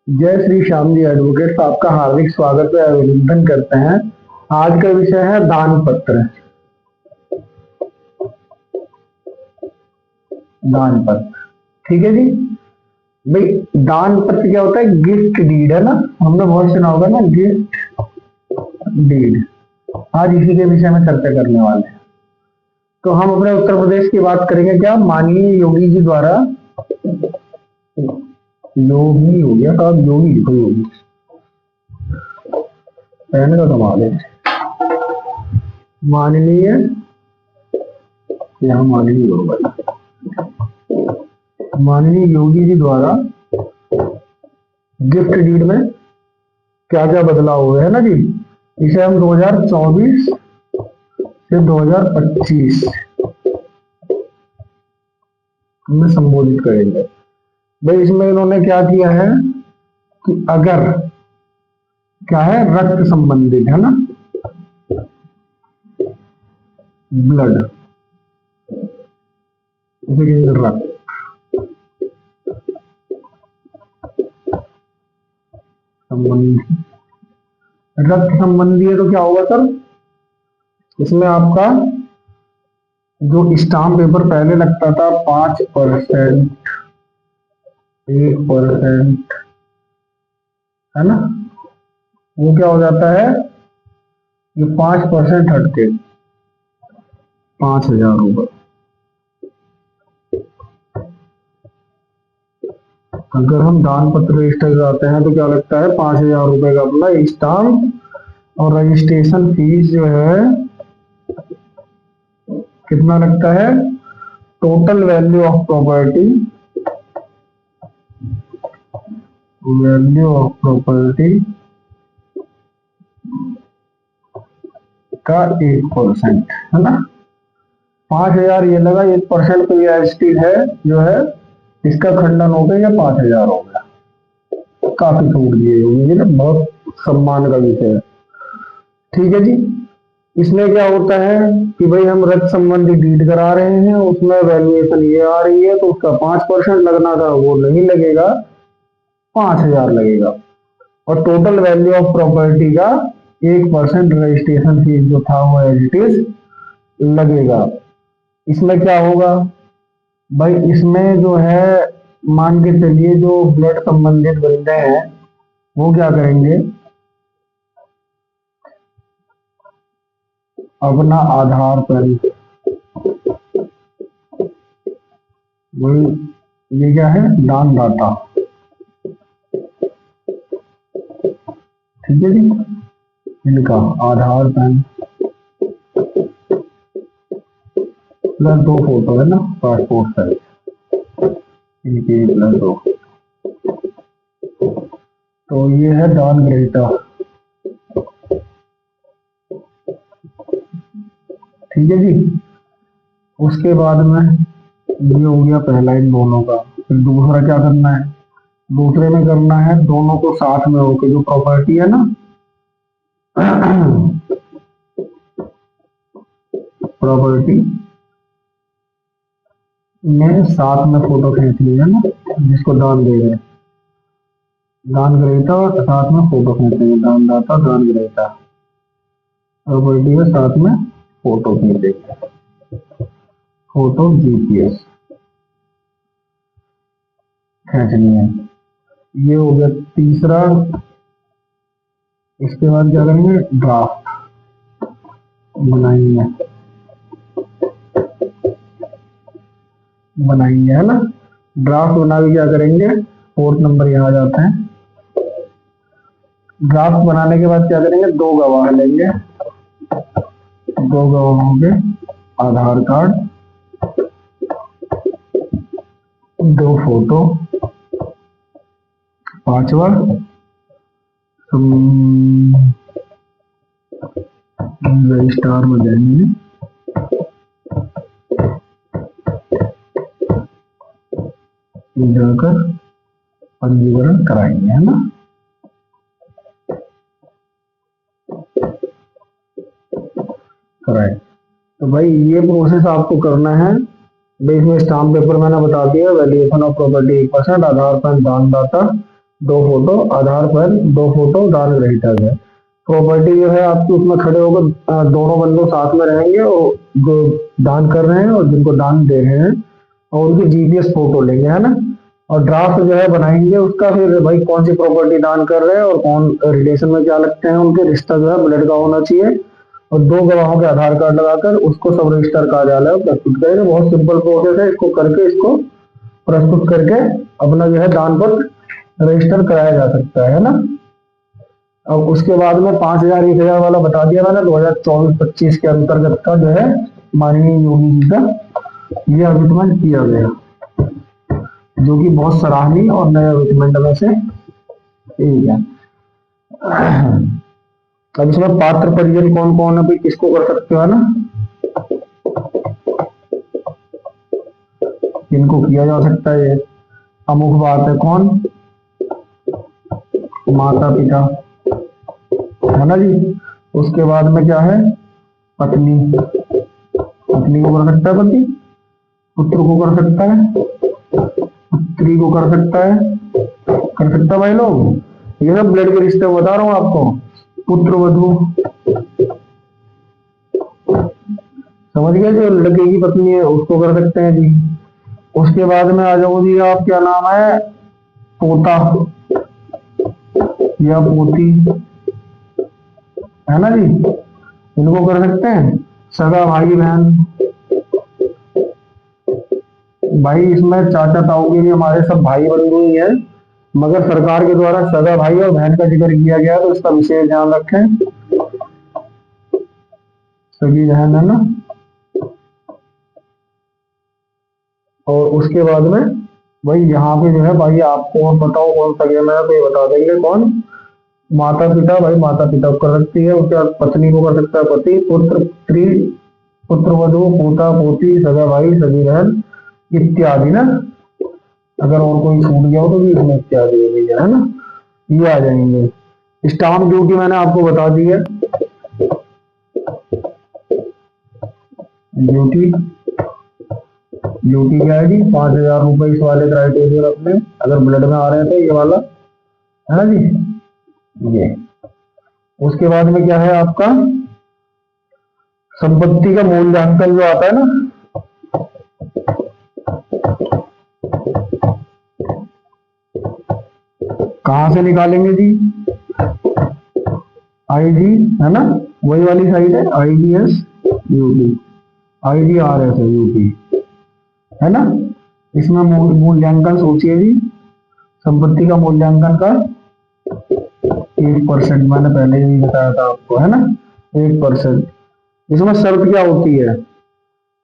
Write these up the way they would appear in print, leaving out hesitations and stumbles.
जय श्री श्याम जी एडवोकेट्स, आपका हार्दिक स्वागत है, अभिनंदन करते हैं। आज का विषय है दान पत्र। दान पत्र, ठीक है जी। भाई दान पत्र क्या होता है? गिफ्ट डीड है ना, हमने बहुत सुना होगा ना, गिफ्ट डीड। आज इसी के विषय में चर्चा करने वाले हैं। तो हम अपने उत्तर प्रदेश की बात करेंगे। क्या माननीय योगी जी द्वारा, योगी हो गया साहब, योगी कोई योगी, कहने का कमाल है। माननीय, यहाँ माननीय होगा, माननीय योगी जी द्वारा गिफ्ट डीड में क्या क्या बदलाव हुए हैं ना जी। इसे हम 2024 से 2025 में संबोधित करेंगे। भाई इसमें इन्होंने क्या किया है कि अगर क्या है, रक्त संबंधित है ना, ब्लड, रक्त संबंधी, रक्त संबंधी है तो क्या होगा सर? इसमें आपका जो स्टाम्प पेपर पहले लगता था 5%, 1%, है ना, वो क्या हो जाता है, ये 5% हटके 5,000 रुपये। अगर हम दान पत्र रजिस्टर कराते हैं तो क्या लगता है, 5,000 रुपये का अपना स्टाम्प, और रजिस्ट्रेशन फीस जो है कितना लगता है? Total value of property, value of property का 1%, है ना। 5,000 ये लगा, 1% तो ये एसटी है जो है, इसका खंडन हो गया या 5,000 हो गया। काफी छूट दिए होगी, ये ना बहुत सम्मान का विषय है, ठीक है जी। इसमें क्या होता है कि भाई हम रक्त संबंधी डीड करा रहे हैं, उसमें वैल्यूएशन ये आ रही है, तो उसका 5% लगना था वो नहीं लगेगा, 5,000 लगेगा। और टोटल वैल्यू ऑफ प्रॉपर्टी का 1% रजिस्ट्रेशन फीस जो था वो एज इट इज लगेगा। इसमें क्या होगा भाई, इसमें जो है मान के चलिए जो ब्लड संबंधित बंदे हैं वो क्या करेंगे, अपना आधार पैन, वही, ये क्या है, दानदाता, ठीक है जी, इनका आधार पैन प्लस 2 फोटो है ना, पासपोर्ट साइज इनकी प्लस 2। तो ये है दान ग्रहीता, ठीक है जी। उसके बाद में ये हो गया पहला इन दोनों का। फिर दूसरा क्या करना है, दूसरे में करना है दोनों को साथ में होकर जो प्रॉपर्टी है ना, प्रॉपर्टी में साथ में फोटो खींच ली है ना, जिसको दान दे रहे हैं, दान ग्रहीता और साथ में फोटो खींचेंगे, दानदाता दान ग्रहीता, प्रॉपर्टी में साथ में फोटो खींचेंगे, फोटो जीपीएस खींचनी है। ये हो गया तीसरा। इसके बाद क्या करेंगे, ड्राफ्ट बनाएंगे, बनाएंगे है ना। ड्राफ्ट बना के क्या करेंगे, 4th नंबर यहाँ आ जाता है। ड्राफ्ट बनाने के बाद क्या करेंगे, 2 गवाह लेंगे, 2 गवाहों के आधार कार्ड, 2 फोटो, 5वां रजिस्ट्रार में जाएंगे, जाकर पंजीकरण कराएंगे, है ना। कराए तो भाई ये प्रोसेस आपको करना है। भाई इसमें स्टाम्प पेपर मैंने बता दिया, valuation of property 1%, Aadhaar PAN दानदाता 2 फोटो आधार पर, 2 फोटो दान ग्रहीता के। प्रॉपर्टी जो है आपकी उसमें खड़े होकर दोनों बंदों साथ में रहेंगे और जो दान कर रहे हैं और जिनको दान दे रहे हैं, और उनकी जीपीएस फोटो लेंगे, है ना। और ड्राफ्ट जो है बनाएंगे उसका, फिर भाई कौन सी प्रॉपर्टी दान कर रहे हैं और कौन रिलेशन में क्या लगते हैं, उनके रिश्ता जो है ब्लड का होना चाहिए, और 2 गवाहों के आधार कार्ड लगाकर उसको सब रजिस्टर कार्यालय में प्रस्तुत करेंगे। बहुत सिंपल प्रोसेस है, इसको करके इसको प्रस्तुत करके अपना जो है दान पत्र रजिस्टर कराया जा सकता है ना। अब उसके बाद में 5,000 1,000 वाला बता दिया मैंने, 2024-25 के अंतर्गत का जो है माननीय योगी जी का यह अमिटमेंट किया गया, जो कि बहुत सराहनीय और नए अमिटमेंट में से एक है। अब इसमें पात्र परिजन कौन कौन है, किसको कर सकते हो, है ना, किनको किया जा सकता है ये अमुक बात है, कौन, माता पिता, है ना जी। उसके बाद में क्या है, पत्नी, पत्नी को कर सकता है पति, पुत्र को कर सकता है, पुत्री को कर सकता है भाई लोग। ये सब ब्लड के रिश्ते बता रहा हूं आपको। पुत्र वधू, समझ गए, जो लड़के की पत्नी है उसको कर सकते हैं जी। उसके बाद में आ जाओ जी, आप क्या नाम है, पोता या पोती, है ना जी, इनको कर सकते हैं। सगा भाई बहन, भाई इसमें चाचा ताऊ के लिए हमारे सब भाई बंधु ही हैं, मगर सरकार के द्वारा सगा भाई और बहन का जिक्र किया गया, तो इसका विशेष ध्यान रखें। सगी बहन, है ना। और उसके बाद में भाई यहाँ पे जो है भाई आपको बताओ कौन सगे में है, तो ये बता देंगे कौन, माता पिता, भाई माता पिता को कर सकती है। उसके बाद पत्नी को कर सकता है पति, पुत्र पुत्री, पुत्र वधू, पोता पोती, सगा भाई सगी बहन इत्यादि ना। अगर और कोई छूट गया हो तो भी इसमें इत्यादि हो गई है ना, ये आ जाएंगे। स्टाम्प ड्यूटी मैंने आपको बता दी है, ड्यूटी, ड्यूटी क्या है जी, 5,000 रुपए इस वाले क्राइटेरिया अपने, अगर ब्लड में आ रहे हैं तो ये वाला, है ना जी ये। उसके बाद में क्या है आपका, संपत्ति का मूल्यांकन जो आता है ना, कहां से निकालेंगे जी, आईडी, है ना, वही वाली साइड है, आईडीएस यूपी, आईडीआरएस है यूपी, है ना। इसमें मूल्यांकन सोचिए जी, संपत्ति का मूल्यांकन का 1%, मैंने पहले ही बताया था आपको, है ना, 1%। इसमें शर्त क्या होती है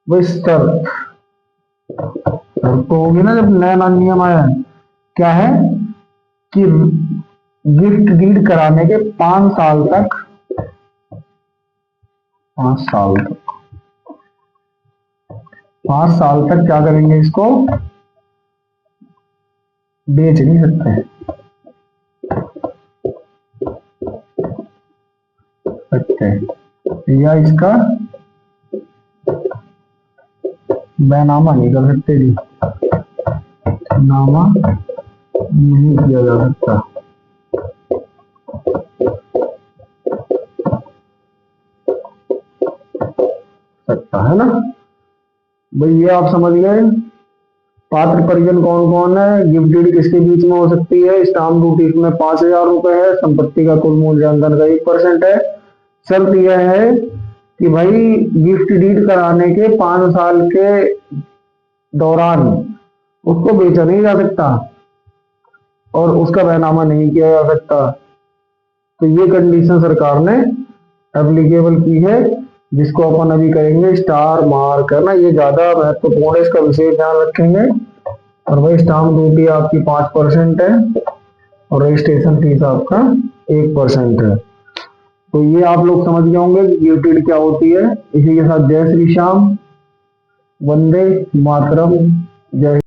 भाई, शर्त तो होगी ना, जब नया नियम आया है, क्या है कि गिफ्ट डीड कराने के 5 साल तक, 5 साल तक, 5 साल तक क्या करेंगे, इसको बेच नहीं सकते, या इसका बैनामा नहीं कर सकते जी, नामा नहीं किया जा सकता। है ना भाई, ये आप समझ गए। पात्र परिजन कौन कौन है, गिफ्ट डीड किसके बीच में हो सकती है, स्टाम्प ड्यूटी इसमें 5,000 रुपए है, संपत्ति का कुल मूल्यांकन का 1% है। शर्त यह है कि भाई गिफ्ट डीड कराने के 5 साल के दौरान उसको बेचा नहीं जा सकता और उसका बैनामा नहीं किया जा सकता। तो ये कंडीशन सरकार ने एप्लीकेबल की है, जिसको अपन अभी करेंगे स्टार मार्क, है ना, ये ज्यादा महत्वपूर्ण है, इसका विशेष ध्यान रखेंगे। और भाई स्टाम्प ड्यूटी आपकी 5% है और रजिस्ट्रेशन फीस आपका 1% है। तो ये आप लोग समझ गए होंगे कि गिफ्ट डीड क्या होती है। इसी के साथ जय श्री श्याम, वंदे मातरम, जय